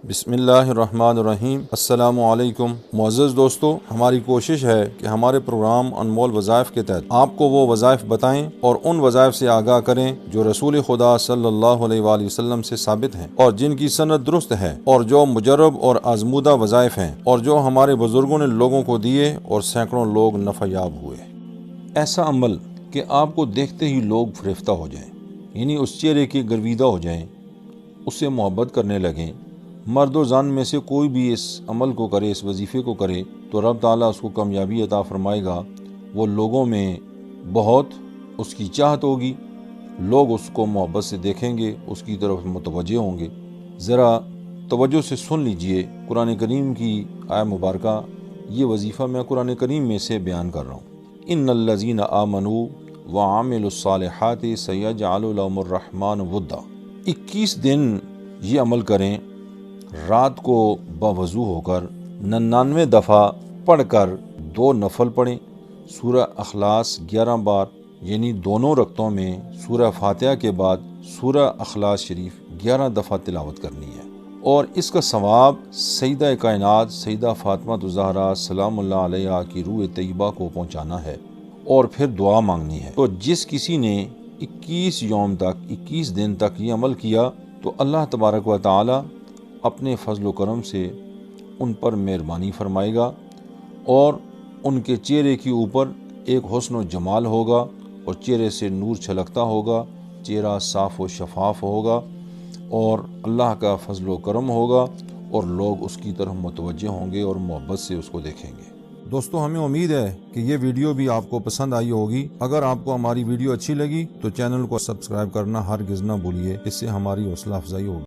बिस्मिल्लाहिर्रहमानिर्रहीम। अस्सलामु अलैकुम। मुअज़्ज़ज़ दोस्तों, हमारी कोशिश है कि हमारे प्रोग्राम अनमोल वज़ाइफ के तहत आपको वो वज़ाइफ बताएं और उन वज़ाइफ से आगाह करें जो रसूल खुदा सल्लल्लाहु अलैहि वसल्लम से साबित हैं और जिनकी सनद दुरुस्त है और जो मुजर्रब और आजमूदा वज़ाइफ हैं और जो हमारे बुजुर्गों ने लोगों को दिए और सैकड़ों लोग नफ़याब हुए। ऐसा अमल कि आपको देखते ही लोग फरिफ्ता हो जाएं, यानी उस चेहरे की गर्विदा हो जाएं, उससे मोहब्बत करने लगें। मर्द व ज़ान में से कोई भी इस अमल को करे, इस वजीफ़े को करे, तो रब ताला उसको कामयाबी अता फरमाएगा। वो लोगों में बहुत उसकी चाहत होगी, लोग उसको मोहब्बत से देखेंगे, उसकी तरफ मुतवज्जे होंगे। ज़रा तवज्जो से सुन लीजिए कुरान करीम की आयत मुबारका। ये वजीफ़ा मैं कुरान करीम में से बयान कर रहा हूँ। इन्नल्लज़ीना आमनू व आमिलुस्सालिहाति सयजअलु लहुमुर्रहमानु वुद्दा। 21 दिन ये अमल करें। रात को बावजू होकर 99 दफ़ा पढ़कर 2 नफल पढ़ें। सूरह अखलास 11 बार, यानी दोनों रक्तों में सूरह फातिहा के बाद सूरह अखलास शरीफ 11 दफ़ा तिलावत करनी है और इसका सवाब सईदा कायनात सईदा फातिमा ज़हरा सलामुल्लाह अलैहा की रूह तैयबा को पहुँचाना है और फिर दुआ मांगनी है। तो जिस किसी ने 21 यौम तक, 21 दिन तक ये अमल किया तो अल्लाह तबारक व तआला अपने फजल करम से उन पर मेहरबानी फरमाएगा और उनके चेहरे के ऊपर एक हुस्न व जमाल होगा और चेहरे से नूर छलकता होगा, चेहरा साफ़ व शफाफ होगा और अल्लाह का फजल करम होगा और लोग उसकी तरफ मुतवज्जे होंगे और मोहब्बत से उसको देखेंगे। दोस्तों, हमें उम्मीद है कि ये वीडियो भी आपको पसंद आई होगी। अगर आपको हमारी वीडियो अच्छी लगी तो चैनल को सब्सक्राइब करना हरगिज़ ना भूलिए, इससे हमारी हौसला अफजाई होगी।